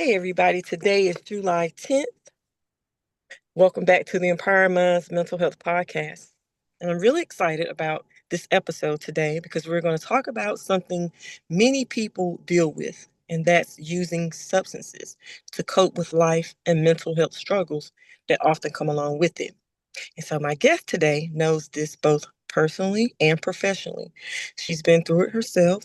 Hey, everybody. Today is July 10th. Welcome back to the Empower Minds Mental Health Podcast. And I'm really excited about this episode today because we're going to talk about something many people deal with, and that's using substances to cope with life and mental health struggles that often come along with it. And so, my guest today knows this both personally and professionally. She's been through it herself.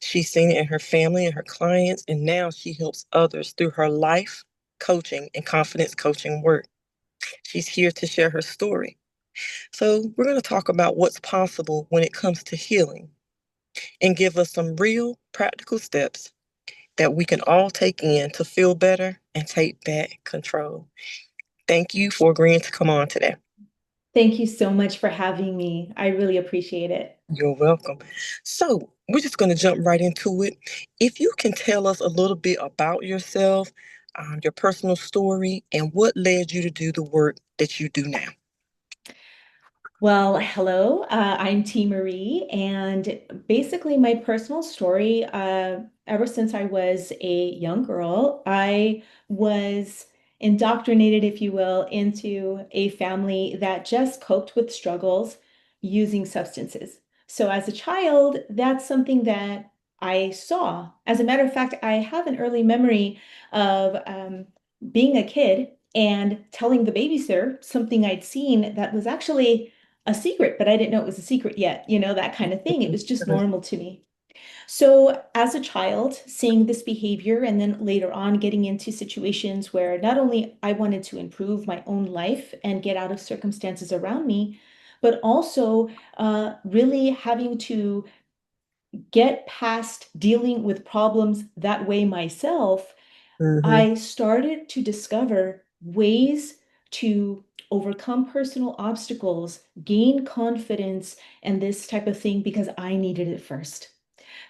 She's seen it in her family and her clients, and now she helps others through her life coaching and confidence coaching work. She's here to share her story. So, we're going to talk about what's possible when it comes to healing and give us some real practical steps that we can all take in to feel better and take back control. Thank you for agreeing to come on today. Thank you so much for having me. I really appreciate it. You're welcome. So, we're just going to jump right into it. If you can tell us a little bit about yourself, your personal story, and what led you to do the work that you do now. Well, hello, I'm Teemaree, and basically my personal story, ever since I was a young girl, I was indoctrinated, if you will, into a family that just coped with struggles using substances. So as a child, that's something that I saw. As a matter of fact, I have an early memory of being a kid and telling the babysitter something I'd seen that was actually a secret, but I didn't know it was a secret yet, that kind of thing. It was just normal to me. So, as a child, seeing this behavior and then later on getting into situations where not only I wanted to improve my own life and get out of circumstances around me, but also really having to get past dealing with problems that way myself, Mm-hmm. I started to discover ways to overcome personal obstacles, gain confidence, and this type of thing because I needed it first.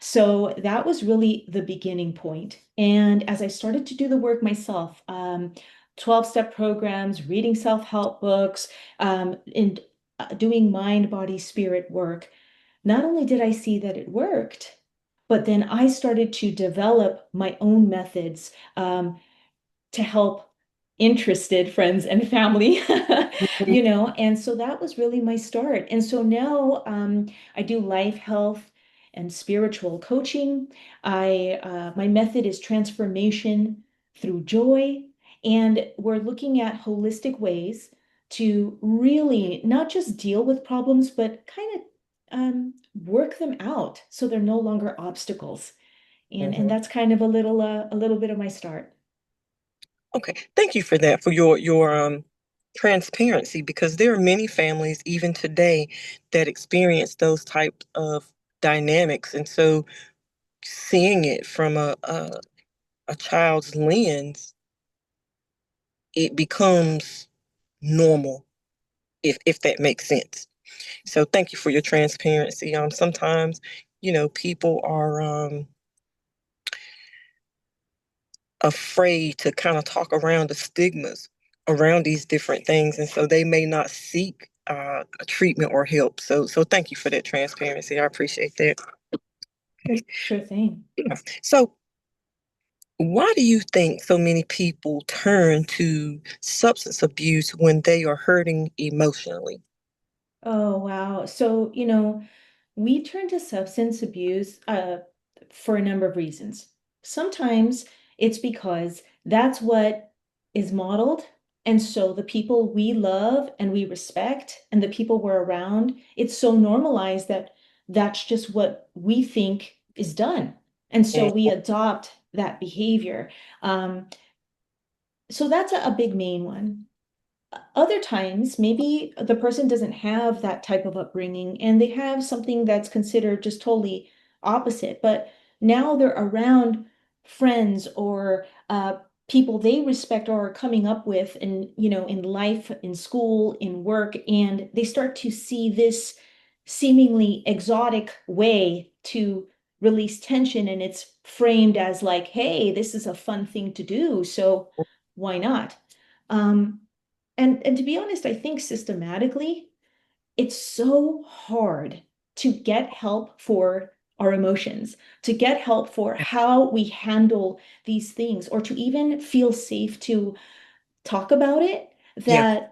So that was really the beginning point. And as I started to do the work myself, 12-step programs, reading self-help books, and doing mind, body, spirit work, not only did I see that it worked, but then I started to develop my own methods. To help interested friends and family, and so that was really my start. And so now I do life, health, and spiritual coaching. My method is transformation through joy, and we're looking at holistic ways to really not just deal with problems, but kind of work them out so they're no longer obstacles. And Mm-hmm. that's kind of a little bit of my start. Okay, thank you for that, for your transparency, because there are many families even today that experience those types of dynamics, and so seeing it from a child's lens, it becomes normal, if that makes sense. So thank you for your transparency. Sometimes, people are afraid to kind of talk around the stigmas around these different things, and so they may not seek a treatment or help. So thank you for that transparency. I appreciate that. Okay. Sure thing. So why do you think so many people turn to substance abuse when they are hurting emotionally? Oh, wow. So, we turn to substance abuse for a number of reasons. Sometimes it's because that's what is modeled. And so the people we love and we respect and the people we're around, it's so normalized that that's just what we think is done. And so we adopt that behavior. Um, so that's a big main one. Other times, maybe the person doesn't have that type of upbringing and they have something that's considered just totally opposite, but now they're around friends or people they respect or are coming up with in life, in school, in work, and they start to see this seemingly exotic way to release tension, and it's framed as like, hey, this is a fun thing to do, so why not? Um, and to be honest, I think systematically, it's so hard to get help for our emotions, to get help for how we handle these things, or to even feel safe to talk about it, Yeah.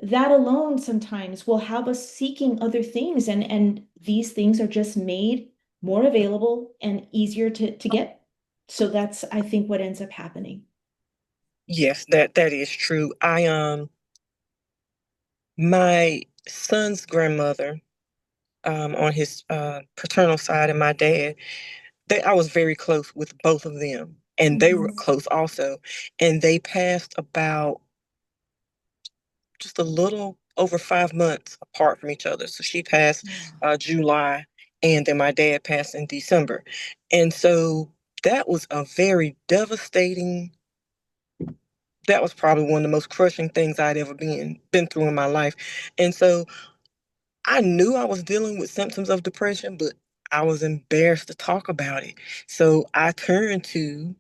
that alone sometimes will have us seeking other things, and these things are just made more available and easier to get. So that's, I think, what ends up happening. Yes, that is true. My son's grandmother, on his paternal side, and my dad, I was very close with both of them, and they were Mhm. close also. And they passed about just a little over 5 months apart from each other. So she passed July, and then my dad passed in December. And so that was a very devastating. That was probably one of the most crushing things I'd ever been through in my life. And so I knew I was dealing with symptoms of depression, but I was embarrassed to talk about it. So I turned to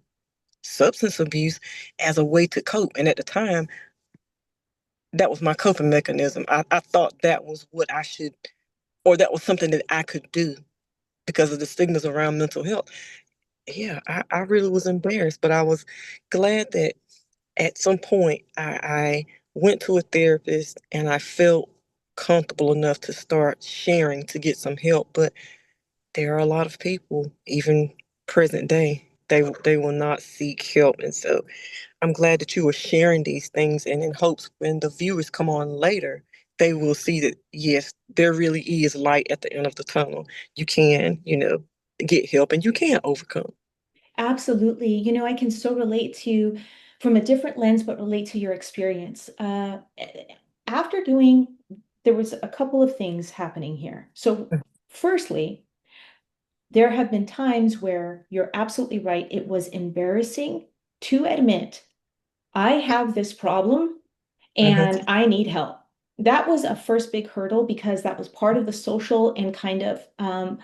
substance abuse as a way to cope. And at the time, that was my coping mechanism. I thought that was what I should, or that was something that I could do because of the stigmas around mental health. Yeah, I really was embarrassed, but I was glad that at some point I went to a therapist and I felt comfortable enough to start sharing to get some help. But there are a lot of people, even present day, they will not seek help. And so I'm glad that you were sharing these things, and in hopes when the viewers come on later, they will see that yes, there really is light at the end of the tunnel. You can, get help and you can overcome. Absolutely. I can so relate to, from a different lens, but relate to your experience. After doing, there was a couple of things happening here. So, firstly, there have been times where you're absolutely right. It was embarrassing to admit, I have this problem Hmm. and I need help. That was a first big hurdle because that was part of the social and kind of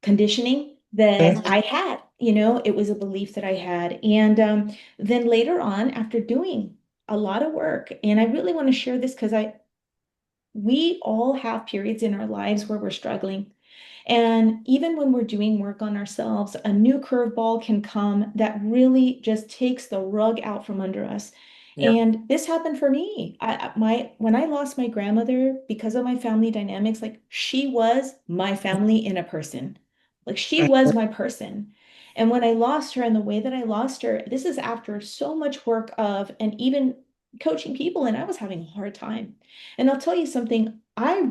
conditioning that Hmm. I had. It was a belief that I had. And then later on, after doing a lot of work, and I really want to share this because we all have periods in our lives where we're struggling. And even when we're doing work on ourselves, a new curveball can come that really just takes the rug out from under us. Yeah. And this happened for me. When I lost my grandmother because of my family dynamics, like she was my family in a person. Like she was my person. And when I lost her and the way that I lost her, this is after so much work of, and even coaching people, and I was having a hard time. And I'll tell you something, I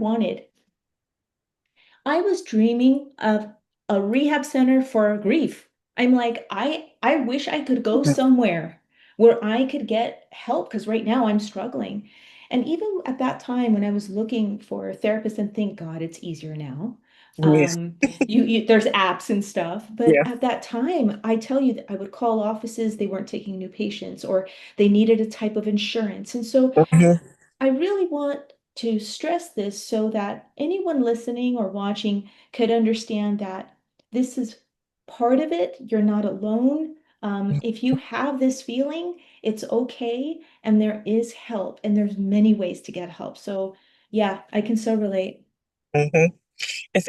was dreaming of a rehab center for grief. I'm like, I wish I could go somewhere where I could get help because right now I'm struggling. And even at that time when I was looking for a therapist, and thank God it's easier now. Yes. There's apps and stuff, but Yeah. at that time, I tell you that I would call offices, they weren't taking new patients, or they needed a type of insurance. And so Hmm. I really want to stress this so that anyone listening or watching could understand that this is part of it. You're not alone. If you have this feeling, it's okay, and there is help, and there's many ways to get help. So, yeah, I can so relate. Hmm.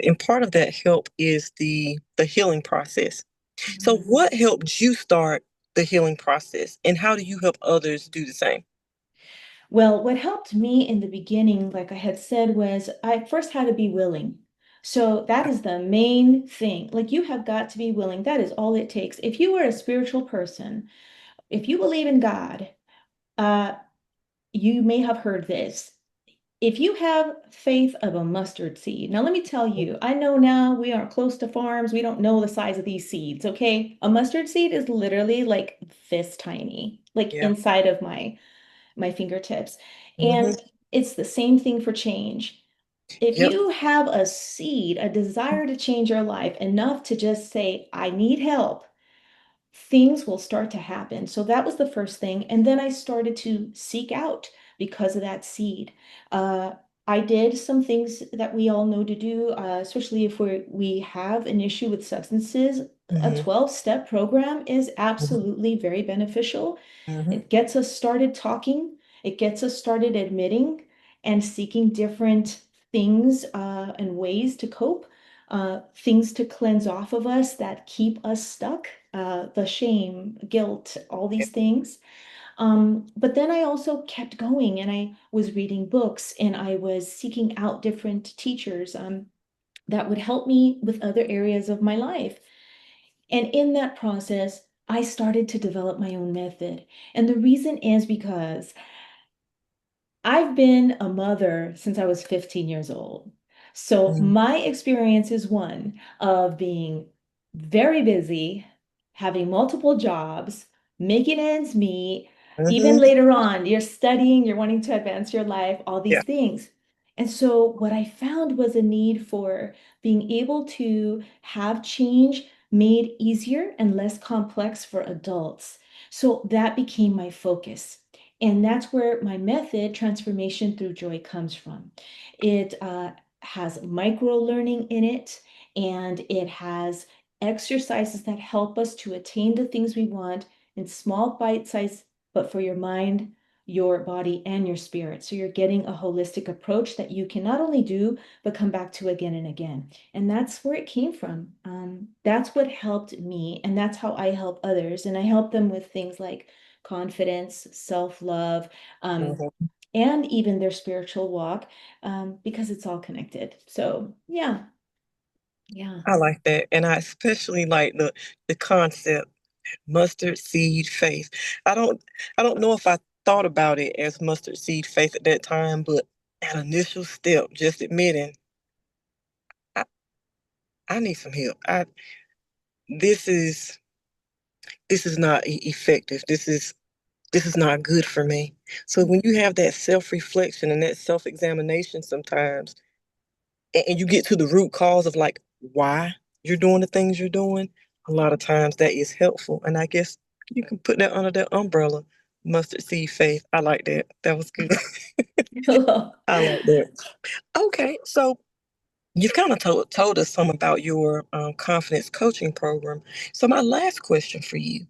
And part of that help is the healing process. So Mhm. what helped you start the healing process, and how do you help others do the same? Well, what helped me in the beginning, like I had said, was I first had to be willing. So that is the main thing. Like you have got to be willing. That is all it takes. If you are a spiritual person, if you believe in God, uh, you may have heard this. If you have faith of a mustard seed, now let me tell you, I know now we are close to farms. We don't know the size of these seeds, okay? A mustard seed is literally like this tiny, like Yeah. inside of my fingertips. Hmm. And it's the same thing for change. If Yep. you have a seed, a desire to change your life enough to just say, I need help, things will start to happen. So that was the first thing. And then I started to seek out because of that seed. Uh, I did some things that we all know to do, especially if we have an issue with substances. A Hmm. 12-step program is absolutely very beneficial. Hmm. It gets us started talking, it gets us started admitting and seeking different things and ways to cope. things to cleanse off of us that keep us stuck, the shame, guilt, all Yeah. these things. But then I also kept going and I was reading books and I was seeking out different teachers that would help me with other areas of my life. And in that process, I started to develop my own method. And the reason is because I've been a mother since I was 15 years old. So Mm-hmm. my experience is one of being very busy, having multiple jobs, making ends meet. Even Mm-hmm. later on, you're studying, you're wanting to advance your life, all Yeah. these things. And so what I found was a need for being able to have change made easier and less complex for adults. So that became my focus. And that's where my method, Transformation Through Joy, comes from. It has micro learning in it, and it has exercises that help us to attain the things we want in small bite size, but for your mind, your body, and your spirit. So you're getting a holistic approach that you can not only do, but come back to again and again. And that's where it came from. That's what helped me, and that's how I help others. And I help them with things like confidence, self-love, um, Mm-hmm. and even their spiritual walk, because it's all connected. So yeah, yeah. I like that. And I especially like the concept mustard seed faith. I don't I don't know if I thought about it as mustard seed faith at that time, but that initial step, just admitting I, I need some help. I this is this is not effective. This is not good for me. So when you have that self-reflection and that self-examination sometimes, and you get to the root cause of like why you're doing the things you're doing, a lot of times that is helpful. And I guess you can put that under that umbrella, mustard seed faith. I like that. That was good. Hello. I like that. Okay, so you've kind of told us some about your confidence coaching program. So my last question for you: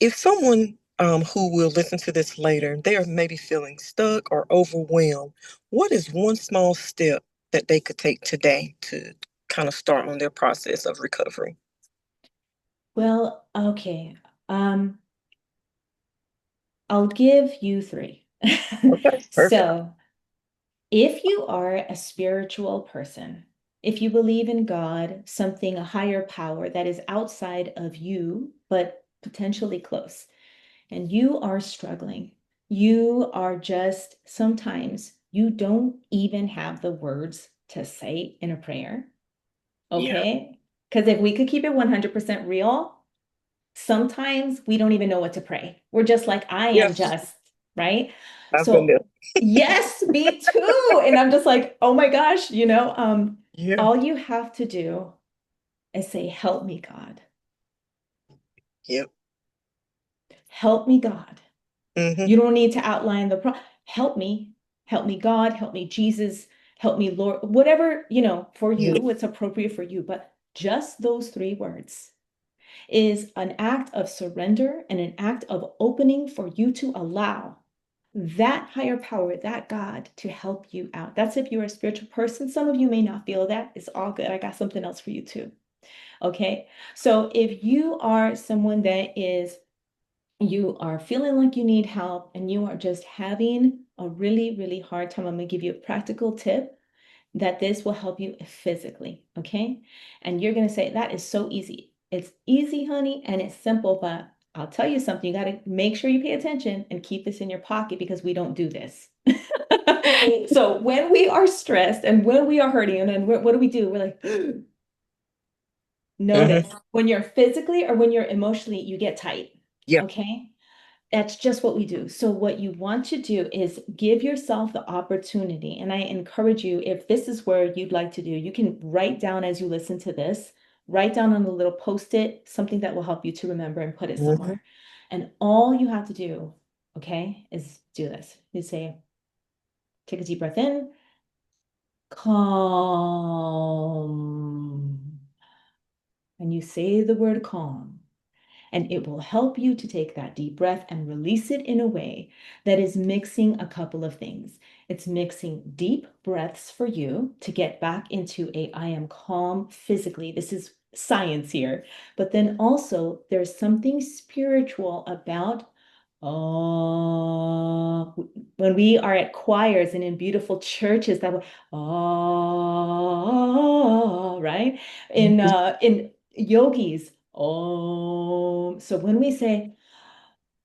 if someone who will listen to this later, they are maybe feeling stuck or overwhelmed, what is one small step that they could take today to kind of start on their process of recovery? Well, okay. Um, I'll give you three. Okay, perfect. So, if you are a spiritual person, if you believe in God, something, a higher power that is outside of you, but potentially close, and you are struggling, you are just sometimes you don't even have the words to say in a prayer, Yeah. okay? Because if we could keep it 100% real, sometimes we don't even know what to pray. We're just like, I am Yes, just, right? I've been there. So, yes, me too. And I'm just like, oh my gosh, Yeah. all you have to do is say, help me, God. Yep. Help me, God. Mm-hmm. You don't need to outline the help me, help me, God, help me, Jesus, help me, Lord, whatever, for you, Yep. what's appropriate for you. But just those three words is an act of surrender and an act of opening for you to allow that higher power, that God, to help you out. That's if you're a spiritual person. Some of you may not feel that. It's all good. I got something else for you too. Okay. So if you are someone that is, you are feeling like you need help and you are just having a really, really hard time, I'm going to give you a practical tip that this will help you physically, okay? And you're going to say, that is so easy. It's easy, honey, and it's simple, but I'll tell you something. You got to make sure you pay attention and keep this in your pocket because we don't do this. So when we are stressed and when we are hurting, and then what do we do? We're like, Mm-hmm. notice when you're physically or when you're emotionally, you get tight, Yep. okay? That's just what we do. So, what you want to do is give yourself the opportunity. And I encourage you, if this is where you'd like to do, you can write down as you listen to this, write down on a little post-it something that will help you to remember and put it Mm-hmm. somewhere. And all you have to do, okay, is do this. You say, take a deep breath in, calm. And you say the word calm. And it will help you to take that deep breath and release it in a way that is mixing a couple of things. It's mixing deep breaths for you to get back into a I am calm physically. This is science here. But then also, there's something spiritual about oh, when we are at choirs and in beautiful churches, that oh, right? Mhm. In yogis, oh. So when we say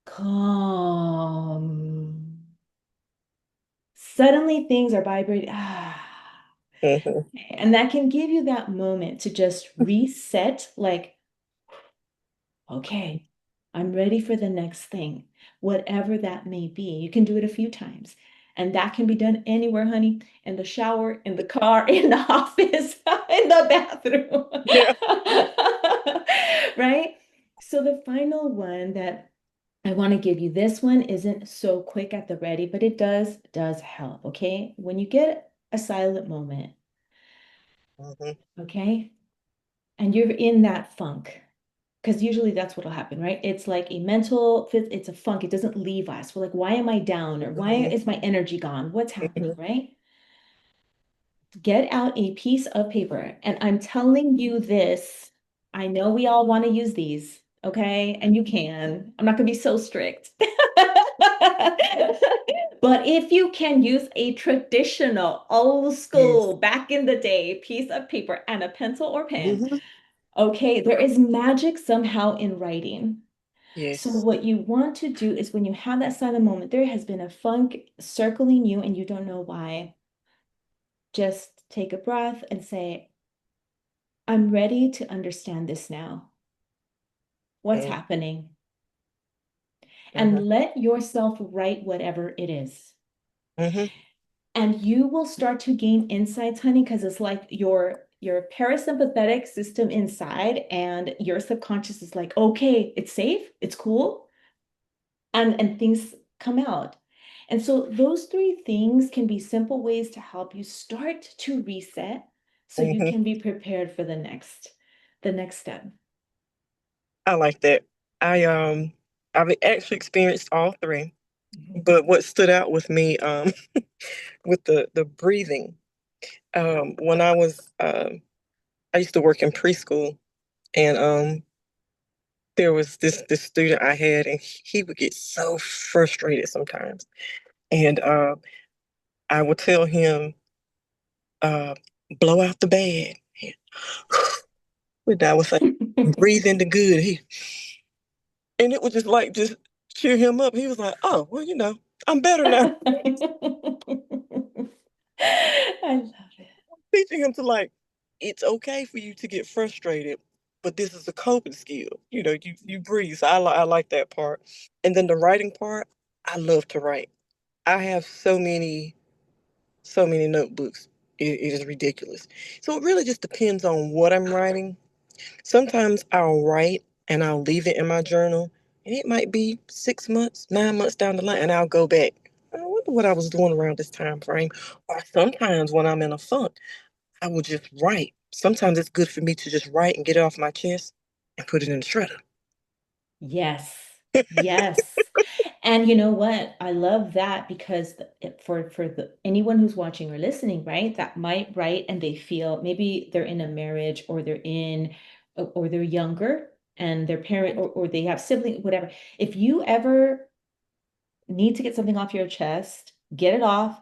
calm, suddenly things are vibrating. Ah. Mhm. And that can give you that moment to just reset, like, okay, I'm ready for the next thing, whatever that may be. You can do it a few times. And that can be done anywhere, honey, in the shower, in the car, in the office, in the bathroom. Yeah. Right? So the final one that I want to give you, this one isn't so quick at the ready, but it does help, okay? When you get a silent moment, Mhm. okay? And you're in that funk, because usually that's what'll happen, right? It's like a mental, it's a funk. It doesn't leave us. We're like, why am I down? Or why Mhm. is my energy gone? What's happening, Mhm. right? Get out a piece of paper. And I'm telling you this. I know we all want to use these, okay? And you can. I'm not going to be so strict. But if you can use a traditional, old Yes. school, back in the day piece of paper and a pencil or pen, Mhm. okay, there is magic somehow in writing. So Yes. what you want to do is when you have that silent moment, there has been a funk circling you and you don't know why. Just take a breath and say, I'm ready to understand this now. What's Mhm. happening? Mhm. And let yourself write whatever it is. Mhm. And you will start to gain insights, honey, because it's like your parasympathetic system inside and your subconscious is like, okay, it's safe, it's cool, and things come out. And so those three things can be simple ways to help you start to reset so you Mhm. can be prepared for the next step. I like that. I I've actually experienced all three, Mhm. but what stood out with me with the breathing, when I used to work in preschool, and there was this student I had, and he would get so frustrated sometimes, and I would tell him, uh, blow out the bad. And I was like, breathe in the good. And it was just like, just cheer him up. He was like, oh, well, I'm better now. I love it. Teaching him to like, it's okay for you to get frustrated, but this is a coping skill. You breathe. So I like that part. And then the writing part, I love to write. I have so many notebooks. It is ridiculous. So it really just depends on what I'm writing. Sometimes I'll write and I'll leave it in my journal, and it might be 6 months, 9 months down the line, and I'll go back. I wonder what I was doing around this time frame. Or sometimes when I'm in a funk, I will just write. Sometimes it's good for me to just write and get it off my chest and put it in the shredder. Yes. Yes. And you know what? I love that because for anyone who's watching or listening, right, that might write and they feel maybe they're in a marriage or or they're younger and their parent or they have sibling, whatever. If you ever need to get something off your chest, get it off,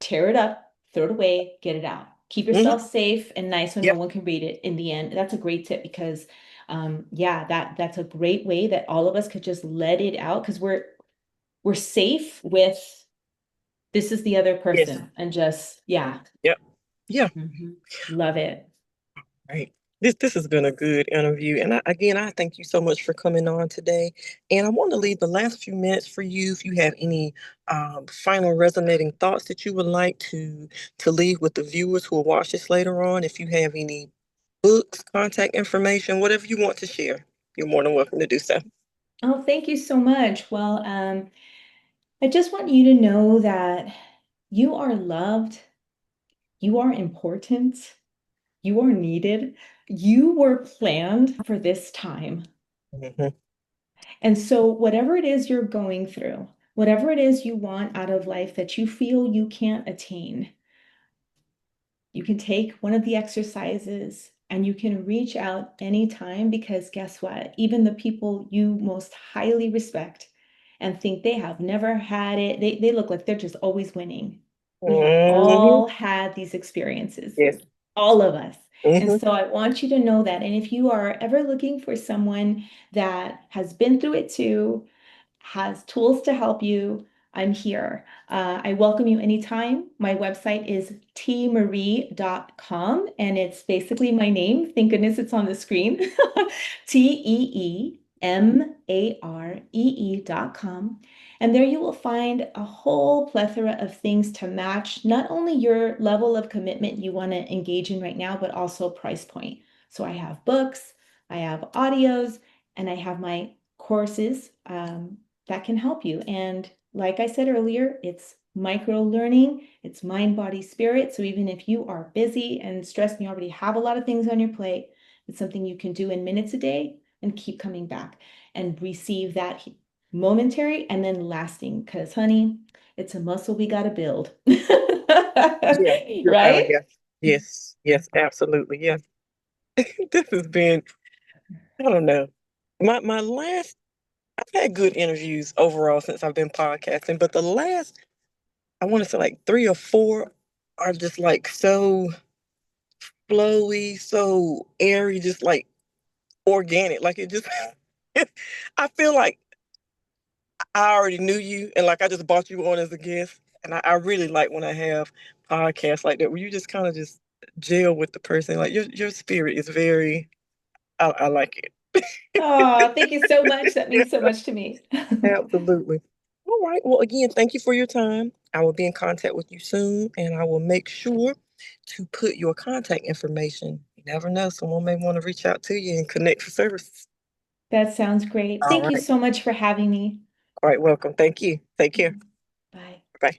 tear it up, throw it away, get it out. Keep Hmm. yourself safe and nice so no Yep. one can read it in the end. That's a great tip because yeah, that's a great way that all of us could just let it out because we're safe with this is the other Yes. person and just yeah. Yep. Yeah. Mhm. Love it. Right. This has been a good interview, and again, I thank you so much for coming on today. And I want to leave the last few minutes for you if you have any final resonating thoughts that you would like to leave with the viewers who will watch this later on. If you have any books, contact information, whatever you want to share, you're more than welcome to do so. Oh, thank you so much. Well, I just want you to know that you are loved, you are important, you are needed, you were planned for this time. Mhm. And so, whatever it is you're going through, whatever it is you want out of life that you feel you can't attain, you can take one of the exercises and you can reach out anytime because guess what? Even the people you most highly respect and think they have never had it, they look like they're just always winning. We have Mhm. all had these experiences, Yes. all of us. And Mhm. so I want you to know that. And if you are ever looking for someone that has been through it too, has tools to help you, I'm here. I welcome you anytime. My website is teemaree.com and it's basically my name. Thank goodness it's on the screen. Teemaree.com. And there you will find a whole plethora of things to match not only your level of commitment you want to engage in right now, but also price point. So I have books, I have audios, and I have my courses. That can help you. And like I said earlier, it's micro learning, it's mind, body, spirit. So even if you are busy and stressed and you already have a lot of things on your plate, it's something you can do in minutes a day and keep coming back and receive that momentary and then lasting. Because, honey, it's a muscle we got to build. Yeah. Right? Yes. Yes. Yes. Absolutely. Yes. This has been, I don't know. My last, I've had good interviews overall since I've been podcasting, but the last, I want to say like three or four are just like so flowy, so airy, just like organic. Like it just, I feel like I already knew you and like I just brought you on as a guest. And I really like when I have podcasts like that where you just kind of just gel with the person. Like your spirit is very, I like Oh, thank you so much. That it. means so much to me. Absolutely. All right. Well, again, thank you for your time. I will be in contact with you soon, and I will make sure to put your contact information. You never know, someone may want to reach out to you and connect for services. That sounds great. All Thank you right. so much for having me. All right. Welcome. Thank you. Take care. Bye. Bye.